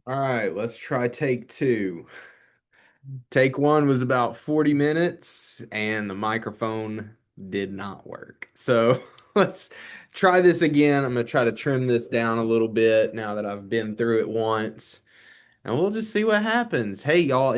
All right, let's try take two. Take one was about 40 minutes and the microphone did not work. So let's try this again. I'm going to try to trim this down a little bit now that I've been through it once. And we'll just see what happens. Hey, y'all,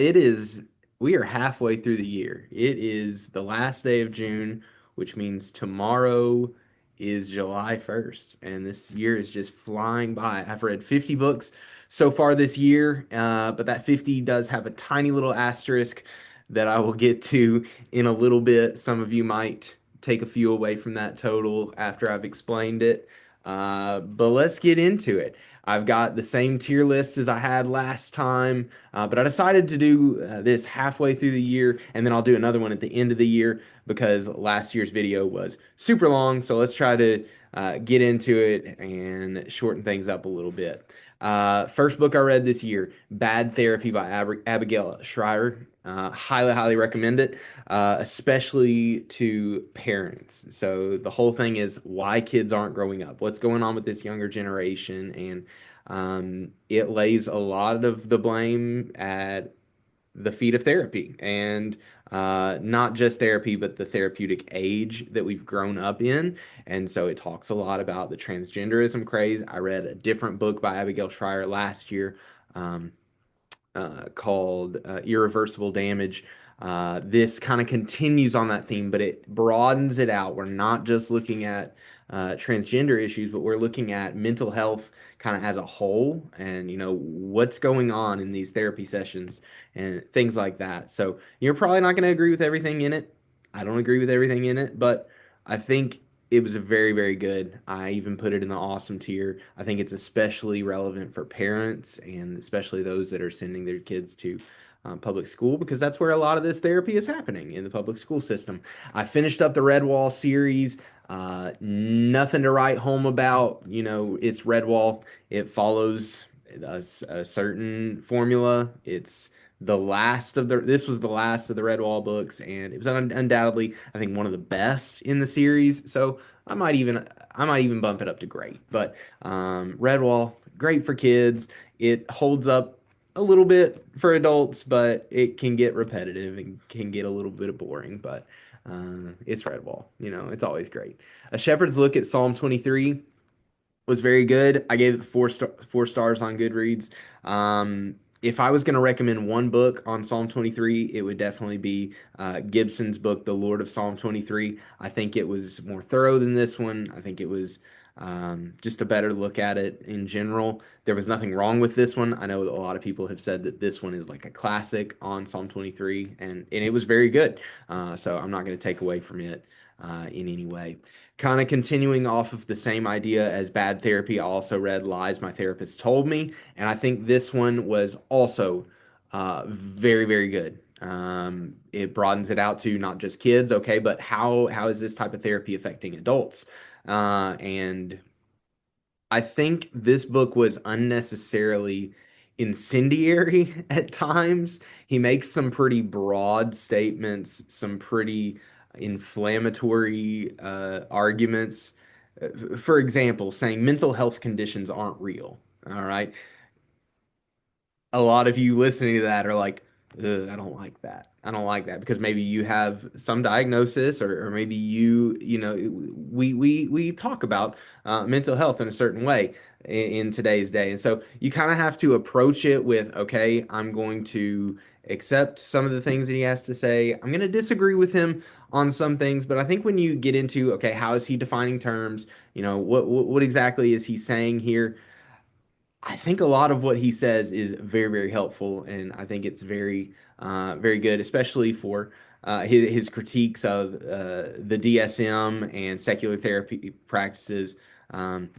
we are halfway through the year. It is the last day of June, which means tomorrow is July 1st. And this year is just flying by. I've read 50 books so far this year, but that 50 does have a tiny little asterisk that I will get to in a little bit. Some of you might take a few away from that total after I've explained it. But let's get into it. I've got the same tier list as I had last time, but I decided to do this halfway through the year, and then I'll do another one at the end of the year because last year's video was super long. So let's try to get into it and shorten things up a little bit. First book I read this year, Bad Therapy by Abigail Schreier. Highly, highly recommend it, especially to parents. So the whole thing is why kids aren't growing up, what's going on with this younger generation, and it lays a lot of the blame at the feet of therapy and not just therapy, but the therapeutic age that we've grown up in. And so it talks a lot about the transgenderism craze. I read a different book by Abigail Schreier last year. Um, called Irreversible Damage. This kind of continues on that theme, but it broadens it out. We're not just looking at transgender issues, but we're looking at mental health kind of as a whole and, what's going on in these therapy sessions and things like that. So you're probably not going to agree with everything in it. I don't agree with everything in it, but I think it was very, very good. I even put it in the awesome tier. I think it's especially relevant for parents and especially those that are sending their kids to public school because that's where a lot of this therapy is happening in the public school system. I finished up the Redwall series. Nothing to write home about. It's Redwall. It follows a certain formula. This was the last of the Redwall books, and it was undoubtedly, I think, one of the best in the series. So I might even bump it up to great. But Redwall, great for kids. It holds up a little bit for adults, but it can get repetitive and can get a little bit boring. But it's Redwall. It's always great. A Shepherd's Look at Psalm 23 was very good. I gave it 4 stars on Goodreads. If I was going to recommend one book on Psalm 23, it would definitely be Gibson's book, The Lord of Psalm 23. I think it was more thorough than this one. I think it was just a better look at it in general. There was nothing wrong with this one. I know that a lot of people have said that this one is like a classic on Psalm 23, and it was very good. So I'm not going to take away from it in any way. Kind of continuing off of the same idea as Bad Therapy, I also read Lies My Therapist Told Me, and I think this one was also very, very good. It broadens it out to not just kids, okay, but how is this type of therapy affecting adults? And I think this book was unnecessarily incendiary at times. He makes some pretty broad statements, some pretty inflammatory arguments. For example, saying mental health conditions aren't real. All right, a lot of you listening to that are like, "Ugh, I don't like that. I don't like that because maybe you have some diagnosis or maybe we talk about mental health in a certain way in today's day. And so you kind of have to approach it with, okay, I'm going to accept some of the things that he has to say. I'm going to disagree with him on some things, but I think when you get into, okay, how is he defining terms? What exactly is he saying here? I think a lot of what he says is very, very helpful, and I think it's very, very good, especially for his critiques of the DSM and secular therapy practices. Um,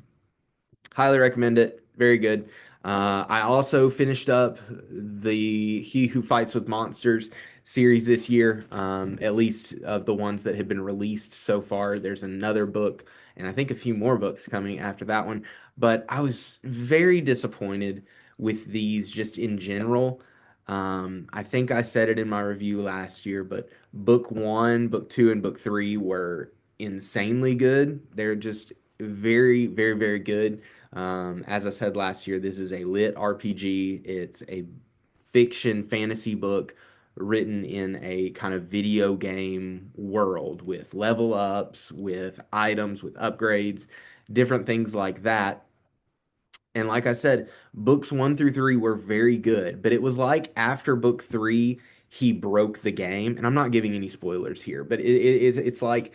Highly recommend it. Very good. I also finished up the He Who Fights with Monsters series this year, at least of the ones that have been released so far. There's another book, and I think a few more books coming after that one. But I was very disappointed with these just in general. I think I said it in my review last year, but book one, book two, and book three were insanely good. They're just very, very, very good. As I said last year, this is a lit RPG. It's a fiction fantasy book written in a kind of video game world with level ups, with items, with upgrades, different things like that. And like I said, books one through three were very good, but it was like after book three, he broke the game. And I'm not giving any spoilers here, but it's like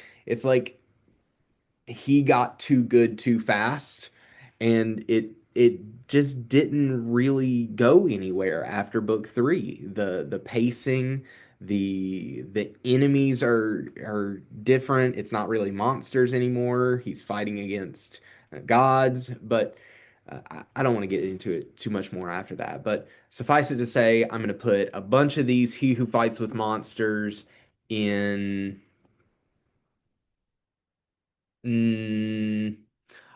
he got too good too fast, and it just didn't really go anywhere after book three. The pacing, the enemies are different. It's not really monsters anymore. He's fighting against gods, but I don't want to get into it too much more after that. But suffice it to say, I'm going to put a bunch of these He Who Fights with Monsters in. Mm,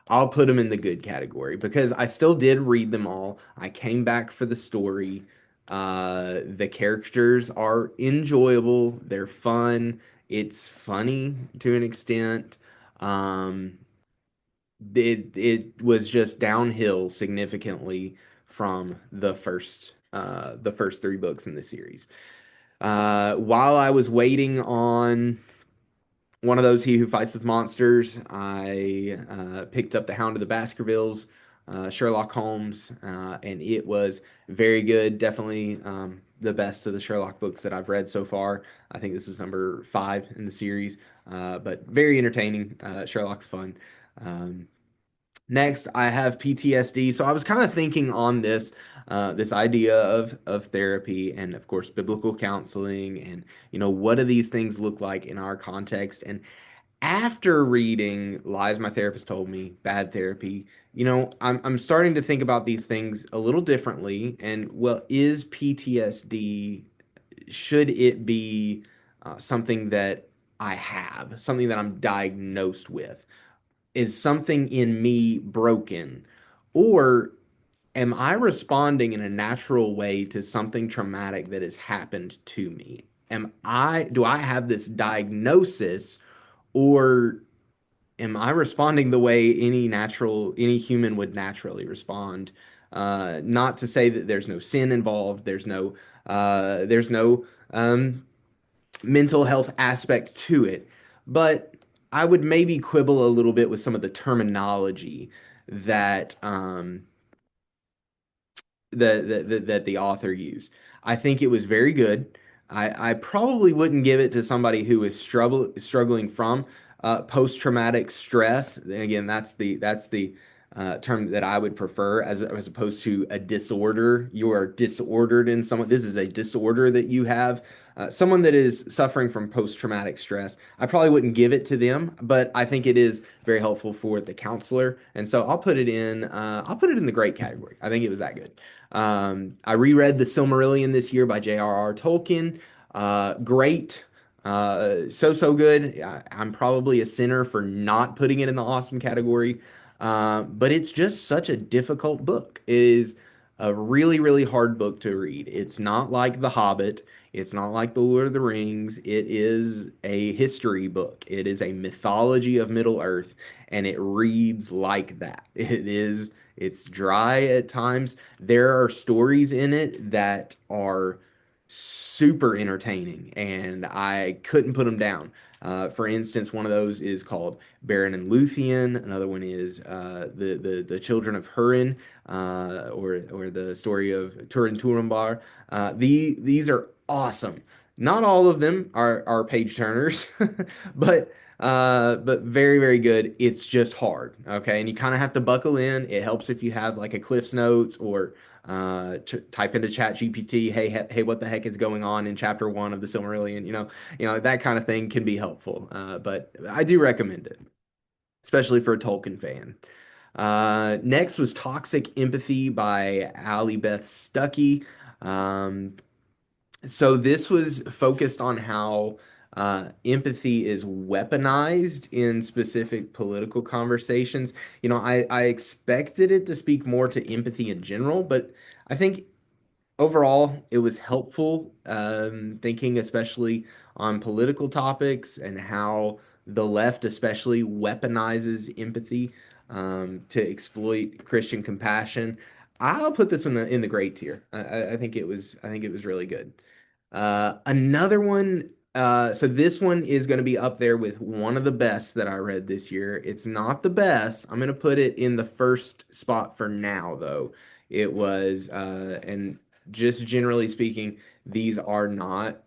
I'll put them in the good category because I still did read them all. I came back for the story. The characters are enjoyable. They're fun. It's funny to an extent. Um, it was just downhill significantly from the first three books in the series. While I was waiting on one of those He Who Fights with Monsters, I picked up The Hound of the Baskervilles, Sherlock Holmes, and it was very good. Definitely the best of the Sherlock books that I've read so far. I think this was number five in the series, but very entertaining. Sherlock's fun. Um, Next, I have PTSD. So I was kind of thinking on this idea of therapy and, of course, biblical counseling, and what do these things look like in our context? And after reading Lies My Therapist Told Me, Bad Therapy, I'm starting to think about these things a little differently. And well, is PTSD, should it be something that I have, something that I'm diagnosed with? Is something in me broken? Or am I responding in a natural way to something traumatic that has happened to me? Do I have this diagnosis, or am I responding the way any human would naturally respond? Not to say that there's no sin involved, there's no um, mental health aspect to it, but I would maybe quibble a little bit with some of the terminology that that the author used. I think it was very good. I probably wouldn't give it to somebody who is struggling from post-traumatic stress. And again, that's the term that I would prefer, as opposed to a disorder. You are disordered in someone. This is a disorder that you have. Someone that is suffering from post-traumatic stress, I probably wouldn't give it to them, but I think it is very helpful for the counselor, and so I'll put it in the great category. I think it was that good. I reread The Silmarillion this year by J.R.R. Tolkien. Great. So good. I'm probably a sinner for not putting it in the awesome category. But it's just such a difficult book. It is a really, really hard book to read. It's not like The Hobbit. It's not like The Lord of the Rings. It is a history book. It is a mythology of Middle Earth, and it reads like that. It's dry at times. There are stories in it that are super entertaining, and I couldn't put them down. For instance, one of those is called Beren and Luthien. Another one is the Children of Húrin, or the story of Turin Turambar. These are awesome. Not all of them are page turners, but very, very good. It's just hard, okay? And you kind of have to buckle in. It helps if you have like a Cliff's Notes, or type into Chat GPT, hey, what the heck is going on in chapter one of the Silmarillion? That kind of thing can be helpful. But I do recommend it, especially for a Tolkien fan. Next was Toxic Empathy by Ally Beth Stuckey. Um, so this was focused on how empathy is weaponized in specific political conversations. I expected it to speak more to empathy in general, but I think overall it was helpful, thinking especially on political topics and how the left especially weaponizes empathy. to exploit Christian compassion. I'll put this one in the great tier. I think it was really good. Another one. So this one is going to be up there with one of the best that I read this year. It's not the best. I'm going to put it in the first spot for now, though. It was, and just generally speaking, these are not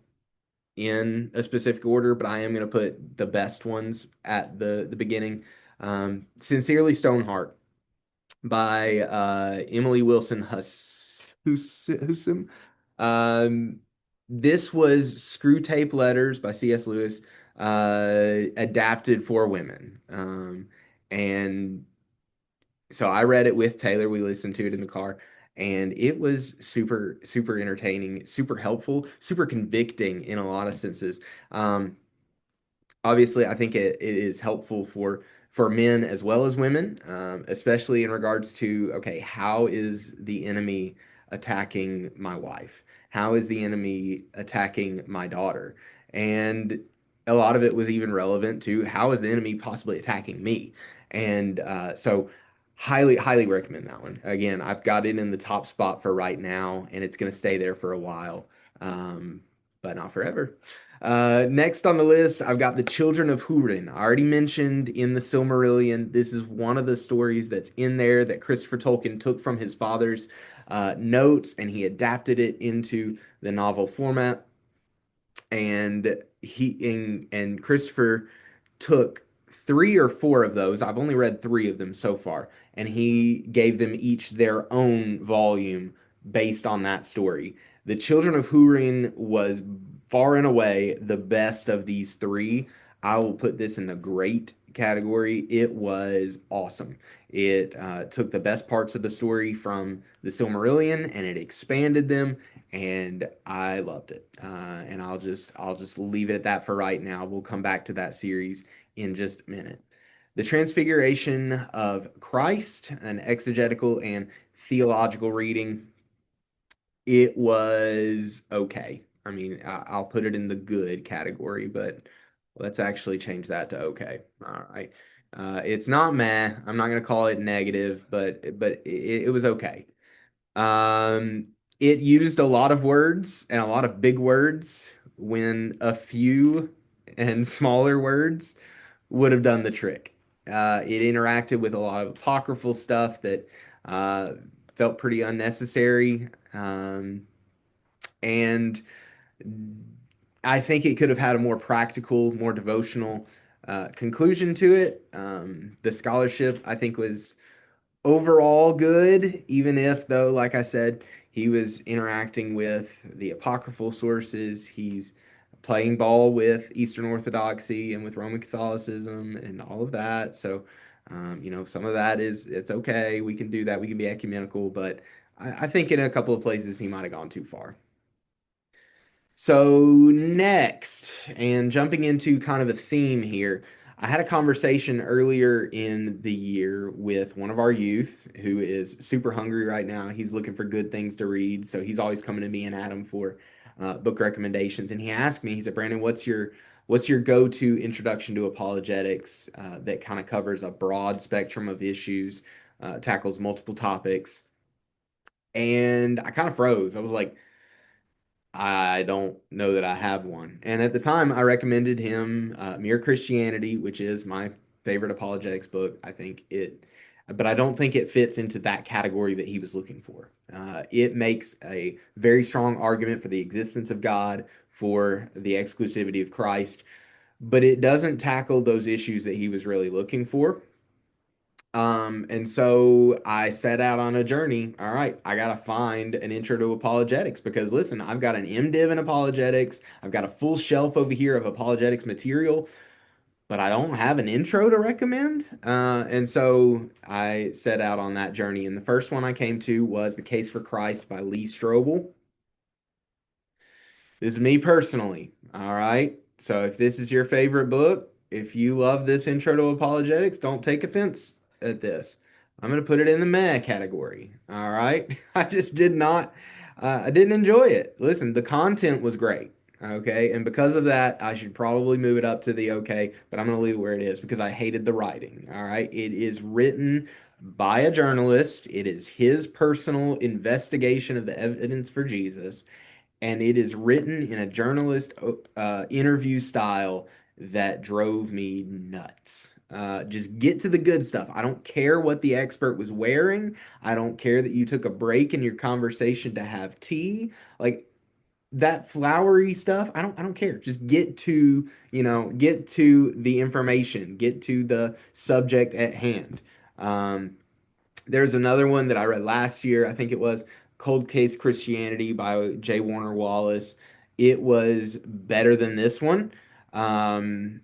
in a specific order, but I am going to put the best ones at the beginning. Sincerely Stoneheart by Emily Wilson Husum. Um, this was Screw Tape Letters by C.S. Lewis, adapted for women. And so I read it with Taylor. We listened to it in the car, and it was super, super entertaining, super helpful, super convicting in a lot of senses. Um, Obviously, I think it is helpful for men as well as women, especially in regards to, okay, how is the enemy attacking my wife? How is the enemy attacking my daughter? And a lot of it was even relevant to how is the enemy possibly attacking me? And so highly, highly recommend that one. Again, I've got it in the top spot for right now, and it's going to stay there for a while, um, but not forever. Next on the list, I've got The Children of Húrin. I already mentioned in the Silmarillion, this is one of the stories that's in there that Christopher Tolkien took from his father's notes and he adapted it into the novel format. And and Christopher took three or four of those. I've only read three of them so far, and he gave them each their own volume based on that story. The Children of Húrin was far and away the best of these three. I will put this in the great category. It was awesome. It took the best parts of the story from the Silmarillion and it expanded them, and I loved it. And I'll just leave it at that for right now. We'll come back to that series in just a minute. The Transfiguration of Christ, an exegetical and theological reading. It was okay. I mean, I'll put it in the good category, but let's actually change that to okay. All right. It's not meh. I'm not gonna call it negative, but it was okay. Um, it used a lot of words and a lot of big words when a few and smaller words would have done the trick. It interacted with a lot of apocryphal stuff that uh, felt pretty unnecessary. And I think it could have had a more practical, more devotional conclusion to it. The scholarship, I think, was overall good, even if, though, like I said, he was interacting with the apocryphal sources. He's playing ball with Eastern Orthodoxy and with Roman Catholicism and all of that. So, some of that it's okay. We can do that. We can be ecumenical, but I think in a couple of places he might have gone too far. So next, and jumping into kind of a theme here, I had a conversation earlier in the year with one of our youth who is super hungry right now. He's looking for good things to read, so he's always coming to me and Adam for book recommendations. And he asked me, he said, "Brandon, what's your go-to introduction to apologetics that kind of covers a broad spectrum of issues, tackles multiple topics?" And I kind of froze. I was like, I don't know that I have one. And at the time, I recommended him Mere Christianity, which is my favorite apologetics book. But I don't think it fits into that category that he was looking for. It makes a very strong argument for the existence of God, for the exclusivity of Christ, but it doesn't tackle those issues that he was really looking for. And so I set out on a journey. All right, I gotta find an intro to apologetics because listen, I've got an MDiv in apologetics. I've got a full shelf over here of apologetics material, but I don't have an intro to recommend. And so I set out on that journey. And the first one I came to was The Case for Christ by Lee Strobel. This is me personally. All right. So if this is your favorite book, if you love this intro to apologetics, don't take offense at this. I'm going to put it in the meh category. All right. I just did not, I didn't enjoy it. Listen, the content was great. Okay. And because of that, I should probably move it up to the okay, but I'm going to leave it where it is because I hated the writing. All right. It is written by a journalist, it is his personal investigation of the evidence for Jesus, and it is written in a journalist interview style that drove me nuts. Just get to the good stuff. I don't care what the expert was wearing. I don't care that you took a break in your conversation to have tea. Like, that flowery stuff, I don't care. Just get to the information, get to the subject at hand. Um, there's another one that I read last year. I think it was Cold Case Christianity by J. Warner Wallace. It was better than this one. Um,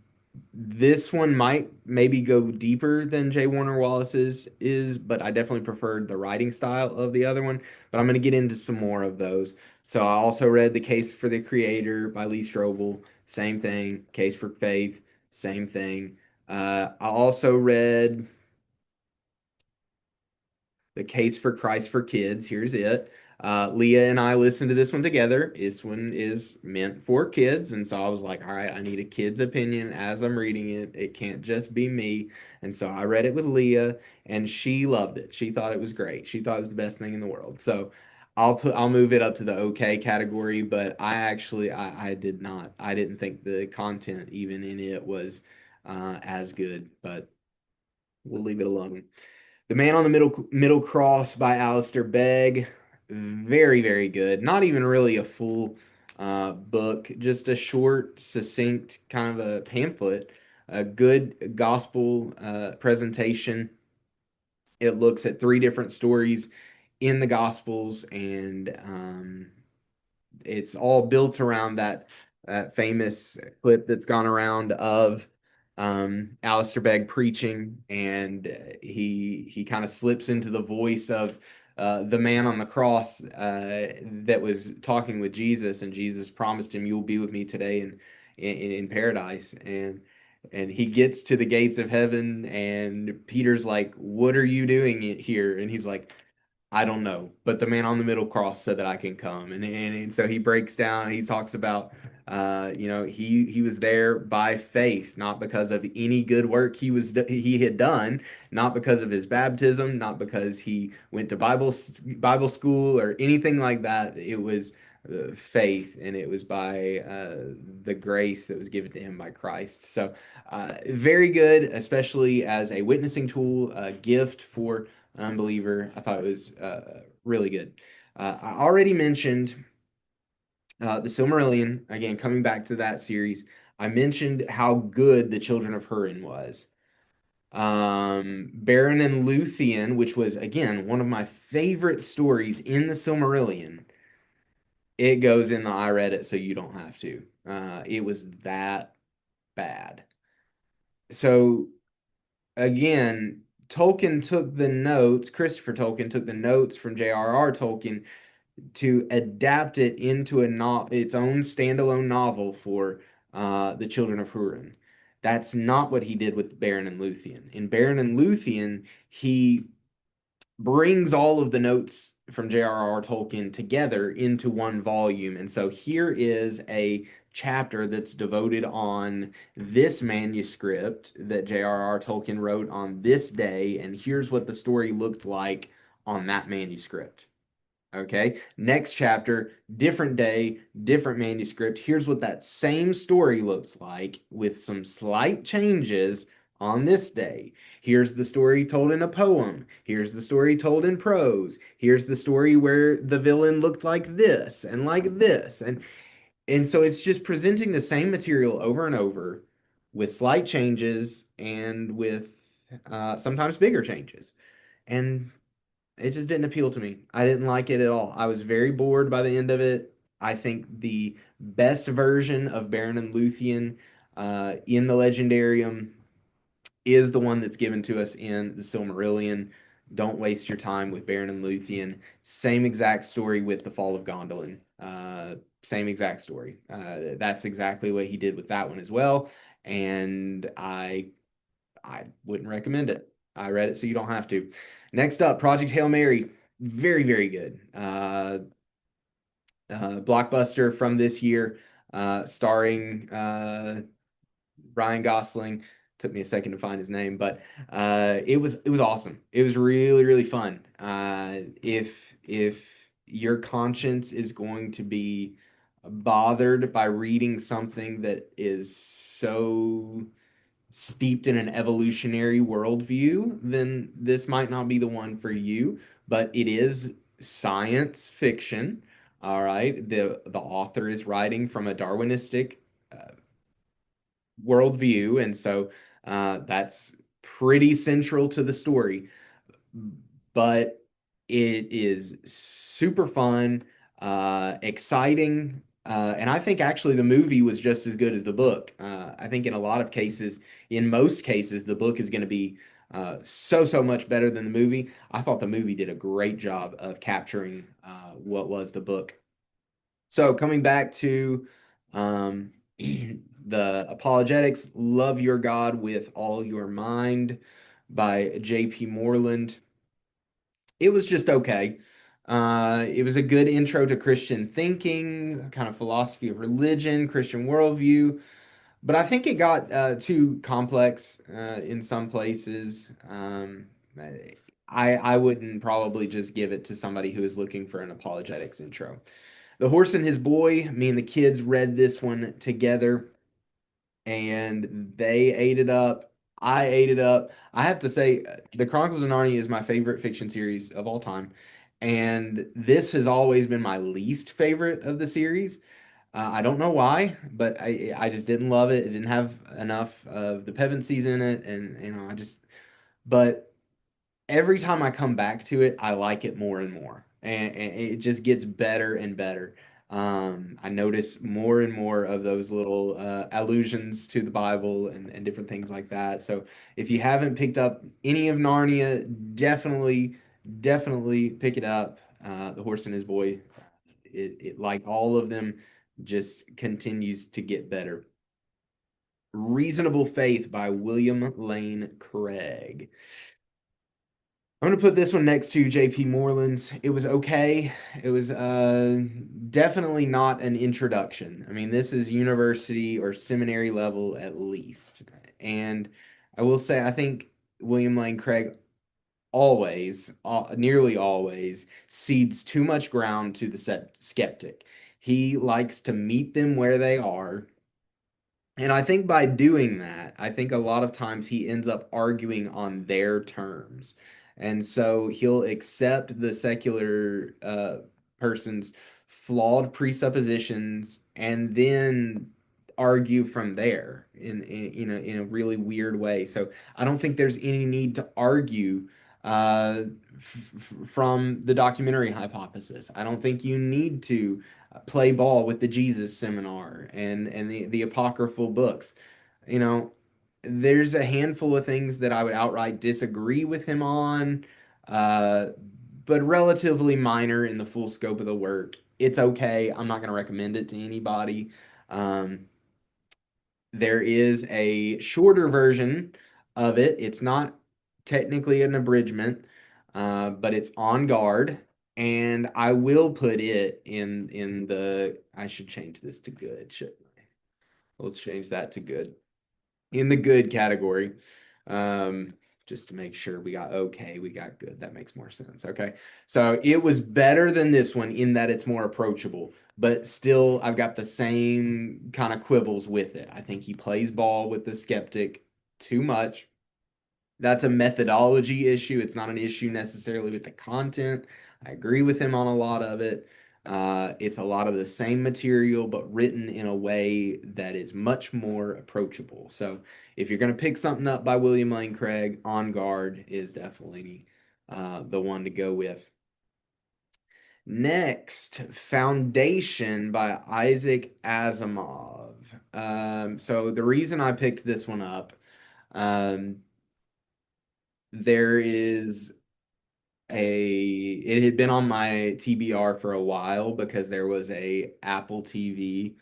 this one might maybe go deeper than J. Warner Wallace's is, but I definitely preferred the writing style of the other one. But I'm going to get into some more of those. So I also read The Case for the Creator by Lee Strobel. Same thing. Case for Faith. Same thing. I also read The Case for Christ for Kids. Here's it. Leah and I listened to this one together. This one is meant for kids. And so I was like, all right, I need a kid's opinion as I'm reading it. It can't just be me. And so I read it with Leah and she loved it. She thought it was great. She thought it was the best thing in the world. So I'll move it up to the okay category, but I did not. I didn't think the content even in it was as good, but we'll leave it alone. The Man on the Middle Cross by Alistair Begg. Very, very good. Not even really a full book, just a short, succinct kind of a pamphlet. A good gospel presentation. It looks at three different stories in the Gospels, and it's all built around that famous clip that's gone around of Alistair Begg preaching, and he kind of slips into the voice of the man on the cross that was talking with Jesus, and Jesus promised him, "You will be with me today in paradise." And he gets to the gates of heaven, and Peter's like, "What are you doing here?" And he's like, I don't know, but the man on the middle cross said that I can come, and so he breaks down. He talks about, he was there by faith, not because of any good work he had done, not because of his baptism, not because he went to Bible school or anything like that. It was faith, and it was by the grace that was given to him by Christ. So, very good, especially as a witnessing tool, a gift for an unbeliever. I thought it was really good. I already mentioned the Silmarillion. Again, coming back to that series, I mentioned how good the Children of Hurin was. Beren and Luthien, which was again one of my favorite stories in the Silmarillion. It goes in the I read it so you don't have to. It was that bad. So again, Christopher Tolkien took the notes from J.R.R. Tolkien to adapt it into its own standalone novel for the Children of Hurin. That's not what he did with Beren and Luthien. In Beren and Luthien, he brings all of the notes from J.R.R. Tolkien together into one volume. And so here is a chapter that's devoted on this manuscript that J.R.R. Tolkien wrote on this day, and here's what the story looked like on that manuscript. Okay, next chapter, different day, different manuscript. Here's what that same story looks like with some slight changes on this day. Here's the story told in a poem. Here's the story told in prose. Here's the story where the villain looked like this and like this. And so it's just presenting the same material over and over with slight changes and with sometimes bigger changes. And it just didn't appeal to me. I didn't like it at all. I was very bored by the end of it. I think the best version of Beren and Luthien in the Legendarium is the one that's given to us in the Silmarillion. Don't waste your time with Beren and Luthien. Same exact story with the Fall of Gondolin. Same exact story. That's exactly what he did with that one as well. And I wouldn't recommend it. I read it so you don't have to. Next up, Project Hail Mary. Very, very good. Blockbuster from this year. starring Ryan Gosling. Took me a second to find his name, but it was awesome. It was really really fun. If your conscience is going to be bothered by reading something that is so steeped in an evolutionary worldview, then this might not be the one for you. But it is science fiction. All right, the author is writing from a Darwinistic worldview, and so that's pretty central to the story. But it is super fun, exciting, and I think actually the movie was just as good as the book. I think in a lot of cases, in most cases, the book is going to be so much better than the movie. I thought the movie did a great job of capturing what was the book. So coming back to um, the apologetics, love your God with all your mind by J.P. Moreland. It was just okay. It was a good intro to Christian thinking, kind of philosophy of religion, Christian worldview, but I think it got too complex in some places. I wouldn't probably just give it to somebody who is looking for an apologetics intro. The Horse and His Boy, me and the kids read this one together and they ate it up. I ate it up. I have to say, The Chronicles of Narnia is my favorite fiction series of all time. And this has always been my least favorite of the series. I don't know why, but I just didn't love it. It didn't have enough of the Pevensies in it, and I just. But every time I come back to it, I like it more and more, and it just gets better and better. I notice more and more of those little allusions to the Bible and different things like that. So if you haven't picked up any of Narnia, definitely pick it up. The Horse and His Boy, it like all of them, just continues to get better. Reasonable Faith by William Lane Craig. I'm gonna put this one next to J.P. Moreland's. It was okay. It was definitely not an introduction. I mean, this is university or seminary level at least. And I will say, I think William Lane Craig always, nearly always, cedes too much ground to the skeptic. He likes to meet them where they are, and I think by doing that, I think a lot of times he ends up arguing on their terms. And so he'll accept the secular person's flawed presuppositions and then argue from there in a really weird way. So I don't think there's any need to argue from the documentary hypothesis. I don't think you need to play ball with the Jesus seminar and the apocryphal books. You know, there's a handful of things that I would outright disagree with him on, uh, but relatively minor in the full scope of the work. It's okay. I'm not going to recommend it to anybody. Um, there is a shorter version of it. It's not technically an abridgment, but it's on guard. And I will put it in the. I should change this to good, shouldn't I? We'll change that to good. In the good category. Um, just to make sure we got okay, we got good. That makes more sense. Okay. So it was better than this one in that it's more approachable, but still I've got the same kind of quibbles with it. I think he plays ball with the skeptic too much. That's a methodology issue. It's not an issue necessarily with the content. I agree with him on a lot of it. It's a lot of the same material, but written in a way that is much more approachable. So, if you're going to pick something up by William Lane Craig, On Guard is definitely the one to go with. Next, Foundation by Isaac Asimov. So, the reason I picked this one up, um, there is it had been on my TBR for a while because there was a Apple TV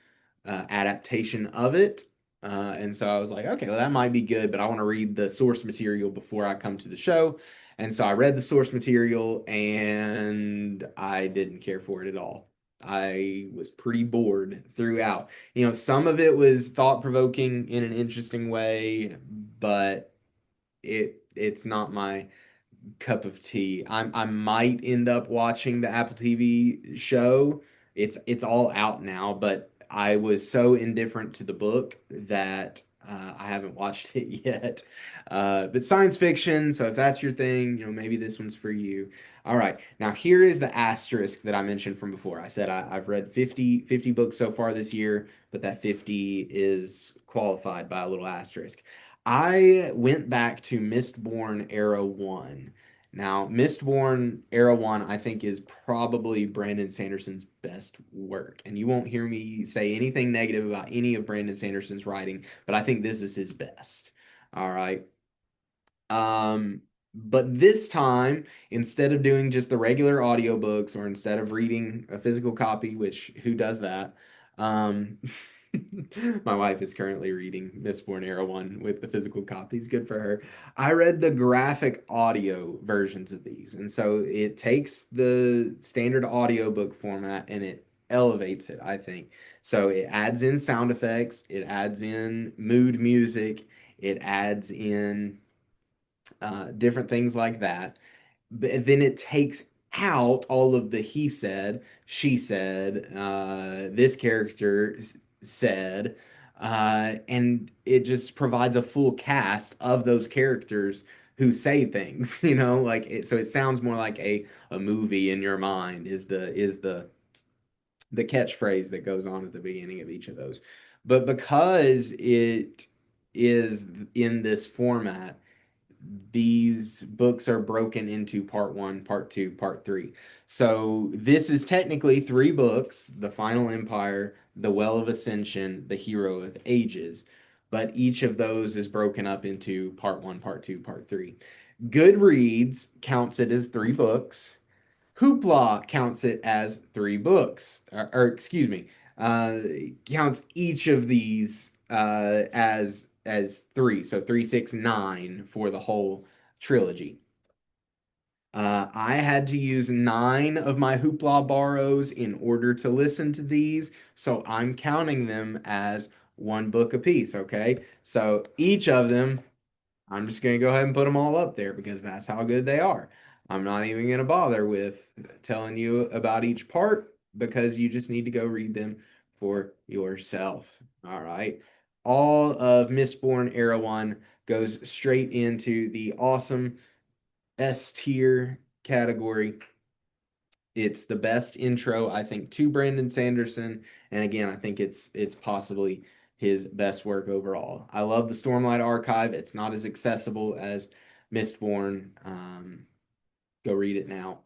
adaptation of it. And so I was like, okay, well, that might be good, but I want to read the source material before I come to the show. And so I read the source material and I didn't care for it at all. I was pretty bored throughout. Some of it was thought-provoking in an interesting way, but it's not my cup of tea. I might end up watching the Apple TV show. It's all out now, but I was so indifferent to the book that I haven't watched it yet. But science fiction, so if that's your thing, maybe this one's for you. All right. Now here is the asterisk that I mentioned from before. I said I've read 50 books so far this year, but that 50 is qualified by a little asterisk. I went back to Mistborn Era 1. Now, Mistborn Era 1, I think, is probably Brandon Sanderson's best work. And you won't hear me say anything negative about any of Brandon Sanderson's writing, but I think this is his best. All right. Um, but this time, instead of doing just the regular audiobooks or instead of reading a physical copy, which who does that? Um, my wife is currently reading Mistborn Era 1 with the physical copies. Good for her. I read the graphic audio versions of these. And so it takes the standard audiobook format and it elevates it, I think. So it adds in sound effects, it adds in mood music, it adds in different things like that. But then it takes out all of the he said, she said, this character said, and it just provides a full cast of those characters who say things, like so it sounds more like a movie in your mind is the catchphrase that goes on at the beginning of each of those. But because it is in this format, these books are broken into part one, part two, part three. So this is technically three books: The Final Empire, The Well of Ascension, The Hero of Ages. But each of those is broken up into part one, part two, part three. Goodreads counts it as three books. Hoopla counts it as three books, or excuse me, uh, counts each of these as three. So 3, 6, 9 for the whole trilogy. I had to use 9 of my Hoopla borrows in order to listen to these, so I'm counting them as one book apiece. Okay, so each of them I'm just going to go ahead and put them all up there because that's how good they are. I'm not even going to bother with telling you about each part because you just need to go read them for yourself. All right. All of Mistborn Era 1 goes straight into the awesome S tier category. It's the best intro, I think, to Brandon Sanderson. And again, I think it's possibly his best work overall. I love the Stormlight Archive. It's not as accessible as Mistborn. Go read it now.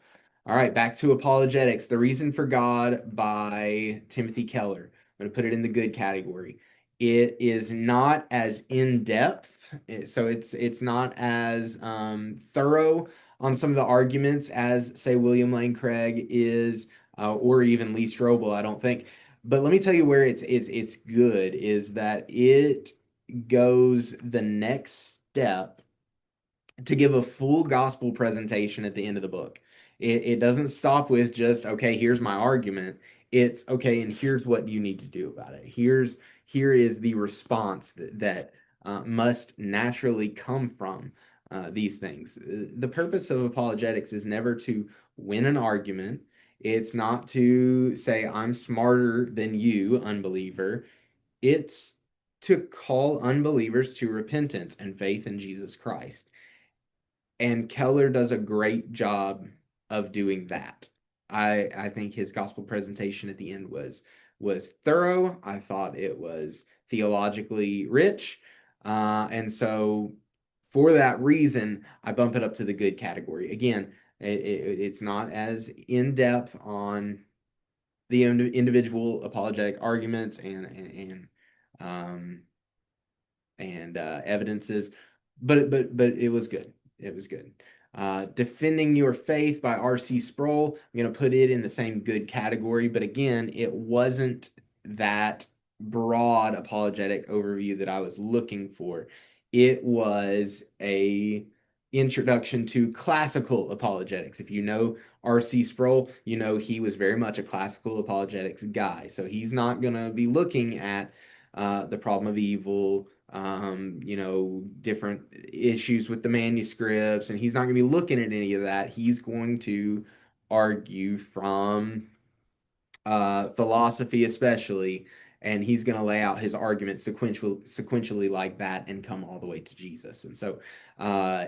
All right, back to Apologetics. The Reason for God by Timothy Keller. I'm going to put it in the good category. It is not as in depth, so it's not as thorough on some of the arguments as, say, William Lane Craig is, or even Lee Strobel, I don't think. But let me tell you where it's good is that it goes the next step to give a full gospel presentation at the end of the book. It doesn't stop with just, okay, here's my argument. It's okay, and here's what you need to do about it. Here is the response that must naturally come from these things. The purpose of apologetics is never to win an argument. It's not to say I'm smarter than you, unbeliever. It's to call unbelievers to repentance and faith in Jesus Christ. And Keller does a great job of doing that. I think his gospel presentation at the end was thorough. I thought it was theologically rich. And so for that reason, I bump it up to the good category. Again, it's not as in depth on the individual apologetic arguments um, and evidences, but it was good. It was good. Defending Your Faith by R.C. Sproul. I'm going to put it in the same good category, but again, it wasn't that broad apologetic overview that I was looking for. It was a introduction to classical apologetics. If you know R.C. Sproul, you know he was very much a classical apologetics guy. So he's not going to be looking at the problem of evil, different issues with the manuscripts, and he's not going to be looking at any of that. He's going to argue from philosophy especially, and he's going to lay out his argument sequentially like that and come all the way to Jesus. And so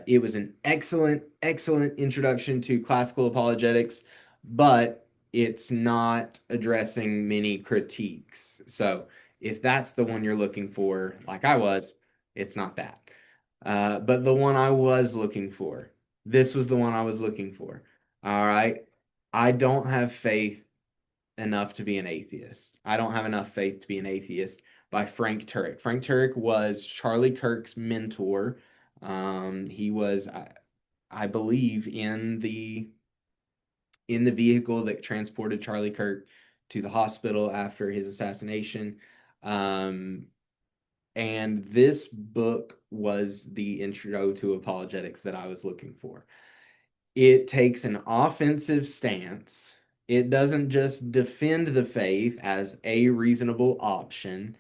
it was an excellent introduction to classical apologetics, but it's not addressing many critiques. So if that's the one you're looking for, like I was, it's not that. But the one I was looking for, this was the one I was looking for. All right. I don't have faith enough to be an atheist. I don't have enough faith to be an atheist by Frank Turek. Frank Turek was Charlie Kirk's mentor. He was, I believe, in the vehicle that transported Charlie Kirk to the hospital after his assassination. Um, and this book was the intro to apologetics that I was looking for. It takes an offensive stance. It doesn't just defend the faith as a reasonable option.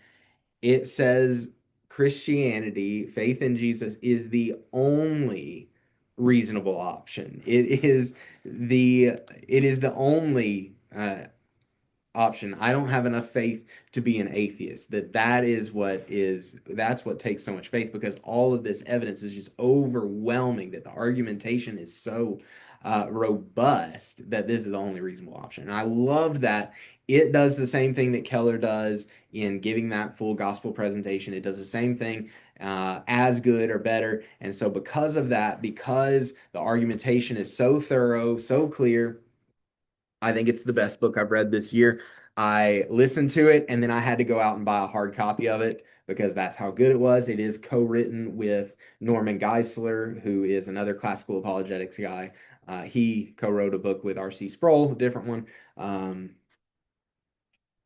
It says Christianity, faith in Jesus, is the only reasonable option. It is the only option. I don't have enough faith to be an atheist. That's what takes so much faith, because all of this evidence is just overwhelming, that the argumentation is so robust that this is the only reasonable option. And I love that it does the same thing that Keller does in giving that full gospel presentation. It does the same thing as good or better. And so because of that, because the argumentation is so thorough, so clear, I think it's the best book I've read this year. I listened to it and then I had to go out and buy a hard copy of it because that's how good it was. It is co-written with Norman Geisler, who is another classical apologetics guy. He co-wrote a book with R.C. Sproul, a different one,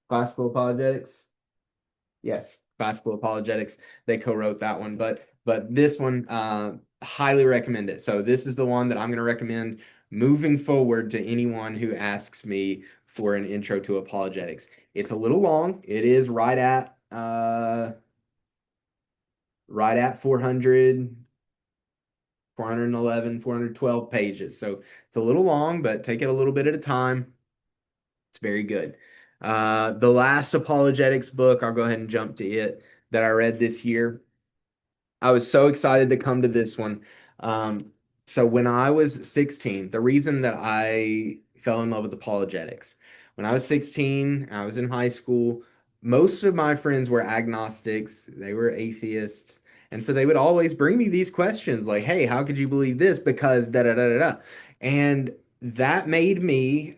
Classical Apologetics. Yes, Classical Apologetics. They co-wrote that one, but this one, highly recommend it. So this is the one that I'm going to recommend moving forward to anyone who asks me for an intro to apologetics. It's a little long. It is right at 400, 411, 412 pages. So it's a little long, but take it a little bit at a time. It's very good. The last apologetics book, I'll go ahead and jump to it, that I read this year. I was so excited to come to this one. So when I was 16, the reason that I fell in love with apologetics, when I was 16, I was in high school. Most of my friends were agnostics, they were atheists. And so they would always bring me these questions like, hey, how could you believe this? Because da da da da da. And that made me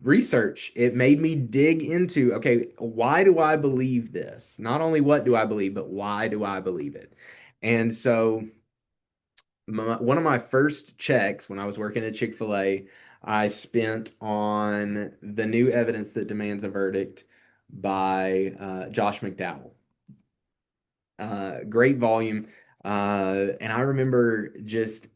research. It made me dig into, okay, why do I believe this? Not only what do I believe, but why do I believe it? And so one of my first checks when I was working at Chick-fil-A, I spent on The New Evidence That Demands a Verdict by Josh McDowell. Great volume. And I remember just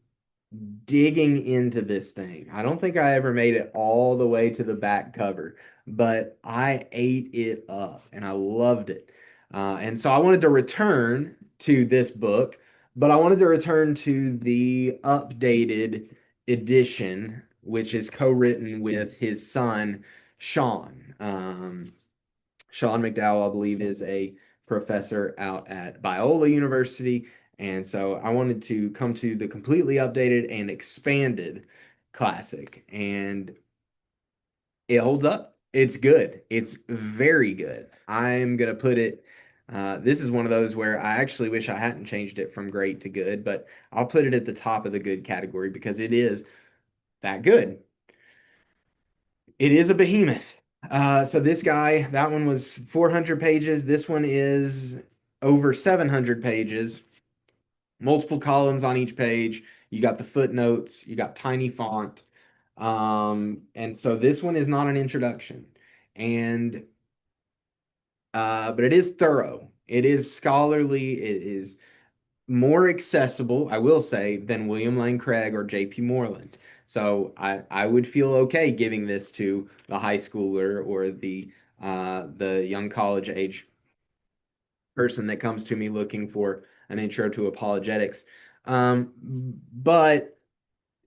digging into this thing. I don't think I ever made it all the way to the back cover, but I ate it up and I loved it. And so I wanted to return to this book, but I wanted to return to the updated edition, which is co-written with his son, Sean. Sean McDowell, I believe, is a professor out at Biola University. And so I wanted to come to the completely updated and expanded classic. And it holds up. It's good. It's very good. I'm going to put it, this is one of those where I actually wish I hadn't changed it from great to good, but I'll put it at the top of the good category because it is that good. It is a behemoth. So this guy, that one was 400 pages. This one is over 700 pages, multiple columns on each page. You got the footnotes, you got tiny font. And so this one is not an introduction. And but it is thorough. It is scholarly. It is more accessible, I will say, than William Lane Craig or J.P. Moreland. So I would feel okay giving this to the high schooler or the young college age person that comes to me looking for an intro to apologetics. But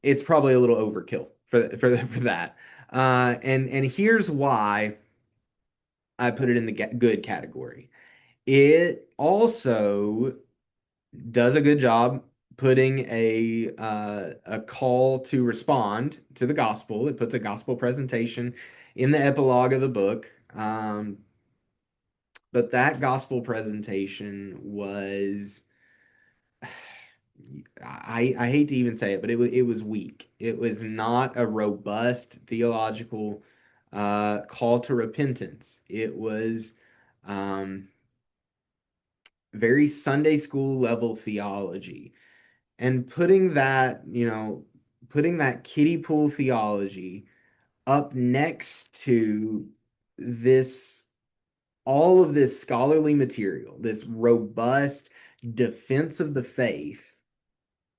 it's probably a little overkill for that. And here's why I put it in the good category. It also does a good job putting a call to respond to the gospel. It puts a gospel presentation in the epilogue of the book. But that gospel presentation was I hate to even say it, but it was weak. It was not a robust theological call to repentance. It was um, very Sunday school level theology. And putting that kiddie pool theology up next to this, all of this scholarly material, this robust defense of the faith,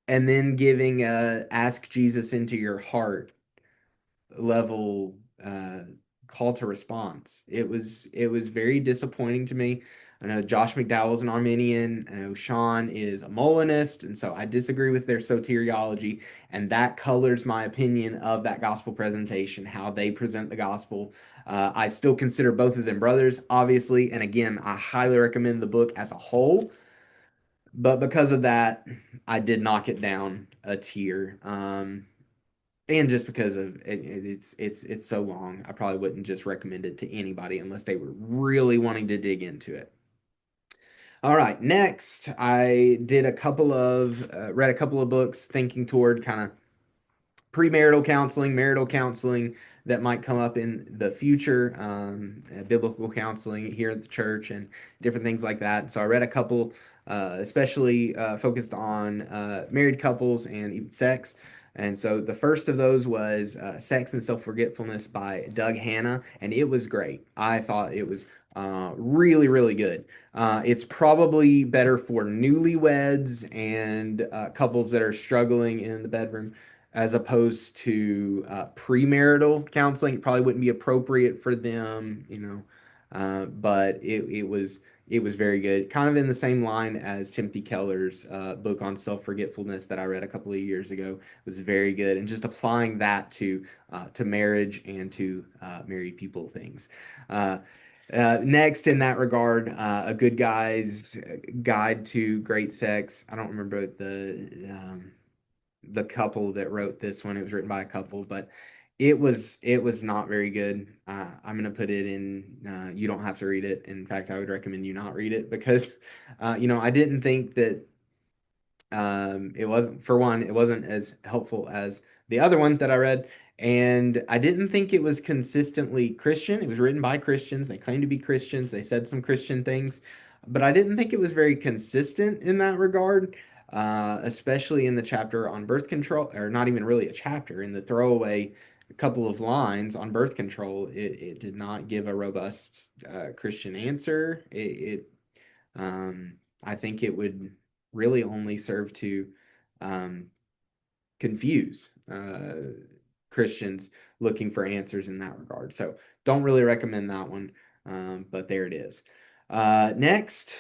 and then giving a ask Jesus into your heart level call to response. It was very disappointing to me. I know Josh McDowell's an Arminian. I know Sean is a Molinist, and so I disagree with their soteriology, and that colors my opinion of that gospel presentation, how they present the gospel. I still consider both of them brothers, obviously, and again, I highly recommend the book as a whole. But because of that, I did knock it down a tier. And just because of it's so long, I probably wouldn't just recommend it to anybody unless they were really wanting to dig into it. All right, next I did a couple of read a couple of books thinking toward kind of premarital counseling, marital counseling that might come up in the future, biblical counseling here at the church, and different things like that. So I read a couple, especially focused on married couples and even sex. And so the first of those was Sex and Self-Forgetfulness by Doug Hanna, and it was great. I thought it was really, really good. It's probably better for newlyweds and couples that are struggling in the bedroom as opposed to premarital counseling. It probably wouldn't be appropriate for them, but it was very good. Kind of in the same line as Timothy Keller's book on self-forgetfulness that I read a couple of years ago. It was very good, and just applying that to marriage and to married people things. Next, in that regard, A Good Guy's Guide to Great Sex. I don't remember the couple that wrote this one. It was written by a couple, but it was not very good. I'm gonna put it in. You don't have to read it. In fact, I would recommend you not read it because, I didn't think that it wasn't, for one, it wasn't as helpful as the other one that I read, and I didn't think it was consistently Christian. It was written by Christians. They claimed to be Christians. They said some Christian things, but I didn't think it was very consistent in that regard, especially in the chapter on birth control, or not even really a chapter, in the throwaway couple of lines on birth control. It did not give a robust Christian answer. I think it would really only serve to um, confuse Christians looking for answers in that regard. So don't really recommend that one, but there it is. Next,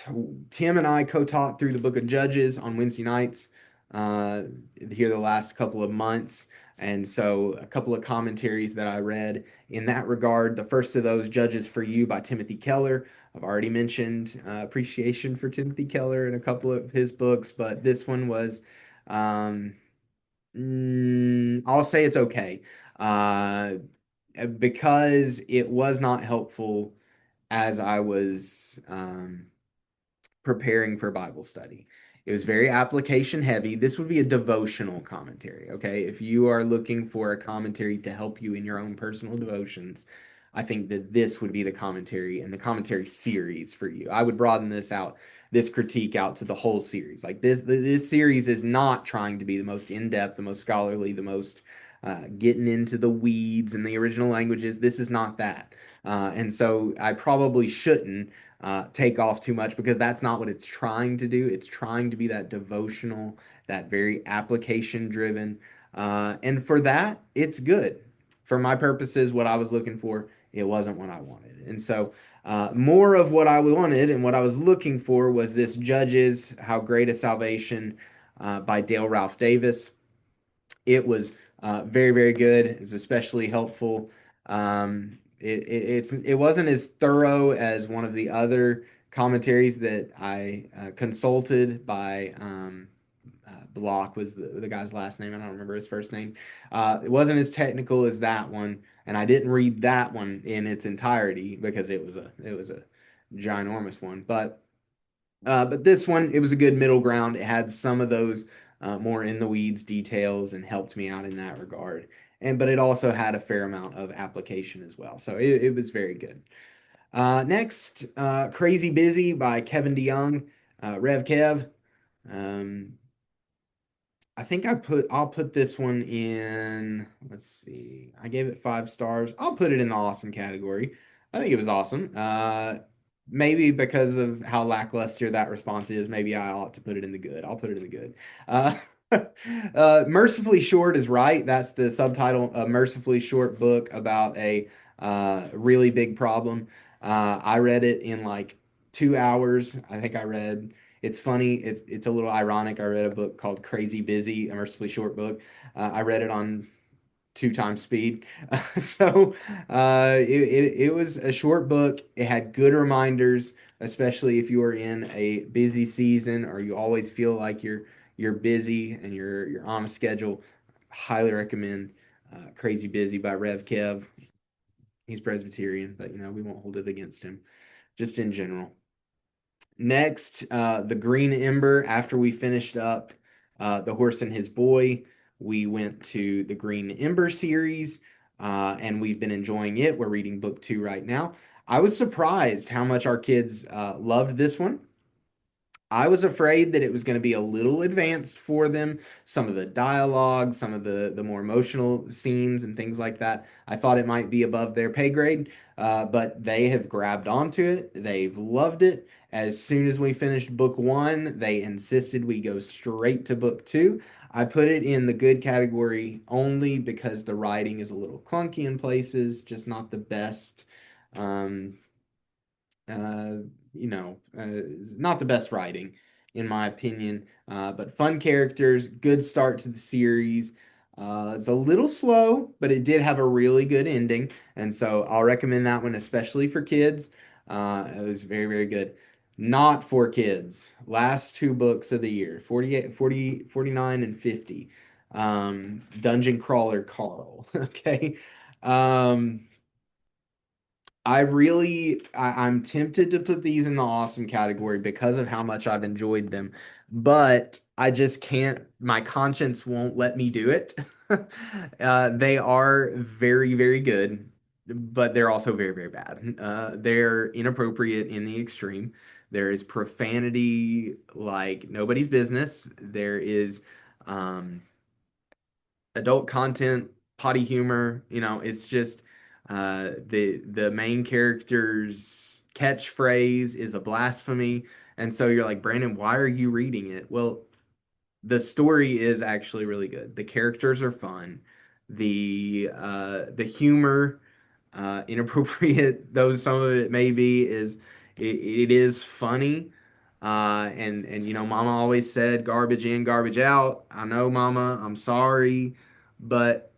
Tim and I co-taught through the Book of Judges on Wednesday nights here the last couple of months. And so a couple of commentaries that I read in that regard. The first of those, Judges for You by Timothy Keller. I've already mentioned appreciation for Timothy Keller in a couple of his books, but this one was um, I'll say it's okay. Uh, because it was not helpful as I was preparing for Bible study. It was very application heavy. This would be a devotional commentary, okay? If you are looking for a commentary to help you in your own personal devotions, I think that this would be the commentary and the commentary series for you. I would broaden this critique out to the whole series. Like this series is not trying to be the most in-depth, the most scholarly, the most getting into the weeds and the original languages. This is not that. And so I probably shouldn't. take off too much because that's not what it's trying to do. It's trying to be that devotional, that very application driven. And for that, it's good. For my purposes, what I was looking for, it wasn't what I wanted. And so, more of what I wanted and what I was looking for was this Judges, How Great is Salvation by Dale Ralph Davis. It was very, very good. It's especially helpful. It wasn't as thorough as one of the other commentaries that I consulted by Block was the guy's last name. I don't remember his first name. It wasn't as technical as that one, and I didn't read that one in its entirety because it was a ginormous one. But this one, it was a good middle ground. It had some of those more in the weeds details and helped me out in that regard. But it also had a fair amount of application as well. So it was very good. Next, Crazy Busy by Kevin DeYoung, Rev Kev. Um, I think I'll put this one in, let's see. I gave it 5 stars. I'll put it in the awesome category. I think it was awesome. Maybe because of how lackluster that response is, maybe I ought to put it in the good. I'll put it in the good. Uh, Mercifully Short is right. That's the subtitle, a mercifully short book about a really big problem. I read it in like 2 hours. I think I read it's funny. It's a little ironic. I read a book called Crazy Busy, a mercifully short book. I read it on 2 times speed. So it was a short book. It had good reminders, especially if you are in a busy season or you always feel like you're busy and you're on a schedule. Highly recommend Crazy Busy by Rev Kev. He's Presbyterian, but we won't hold it against him. Just in general. Next, the Green Ember. After we finished up The Horse and His Boy, we went to the Green Ember series, and we've been enjoying it. We're reading book 2 right now. I was surprised how much our kids loved this one. I was afraid that it was going to be a little advanced for them. Some of the dialogue, some of the more emotional scenes and things like that. I thought it might be above their pay grade, but they have grabbed onto it. They've loved it. As soon as we finished book 1, they insisted we go straight to book 2. I put it in the good category only because the writing is a little clunky in places, just not the best. Um, uh, not the best writing, in my opinion. But fun characters, good start to the series. It's a little slow, but it did have a really good ending. And so I'll recommend that one, especially for kids. It was very, very good. Not for kids. Last 2 books of the year, 48, 40, 49, and 50. Dungeon Crawler Carl. Okay. Um, I'm tempted to put these in the awesome category because of how much I've enjoyed them, but I just can't, my conscience won't let me do it. They are very, very good, but they're also very, very bad. They're inappropriate in the extreme. There is profanity like nobody's business. There is um, adult content, potty humor. It's just the main character's catchphrase is a blasphemy, and so you're like, Brandon, why are you reading it? Well, the story is actually really good. The characters are fun. The humor, inappropriate though some of it may be, it is funny. And Mama always said garbage in, garbage out. I know, Mama, I'm sorry, but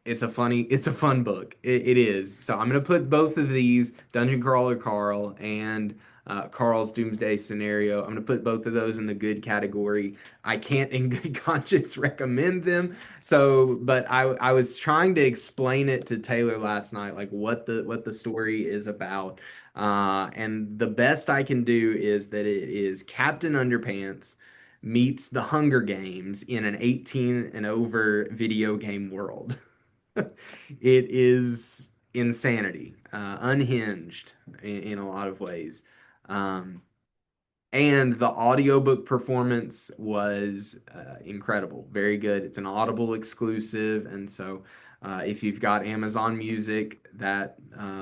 it's a fun book. It is. So I'm gonna put both of these, Dungeon Crawler Carl and Carl's Doomsday Scenario. I'm gonna put both of those in the good category. I can't in good conscience recommend them. So, but I was trying to explain it to Taylor last night, like what the story is about. And the best I can do is that it is Captain Underpants meets the Hunger Games in an 18 and over video game world. It is insanity, unhinged in a lot of ways. Um, and the audiobook performance was incredible, very good. It's an Audible exclusive, and so if you've got Amazon Music, that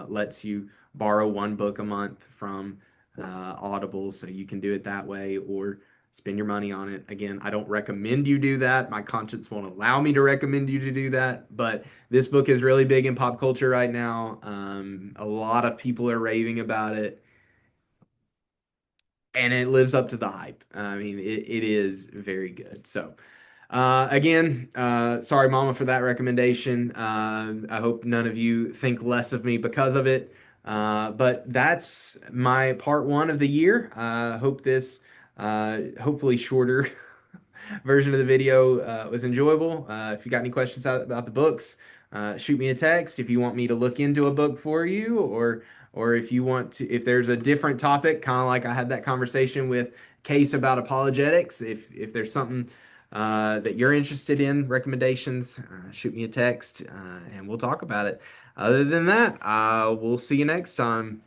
lets you borrow 1 book a month from Audible, so you can do it that way or spend your money on it. Again, I don't recommend you do that. My conscience won't allow me to recommend you to do that, but this book is really big in pop culture right now. A lot of people are raving about it, and it lives up to the hype. I mean, it is very good. So, again, sorry, Mama, for that recommendation. I hope none of you think less of me because of it. But that's my part one of the year. Hope this, hopefully shorter version of the video was enjoyable. If you got any questions about the books, shoot me a text. If you want me to look into a book for you, or if you want to, if there's a different topic, kind of like I had that conversation with Case about apologetics. If there's something that you're interested in, recommendations, shoot me a text and we'll talk about it. Other than that, we'll see you next time.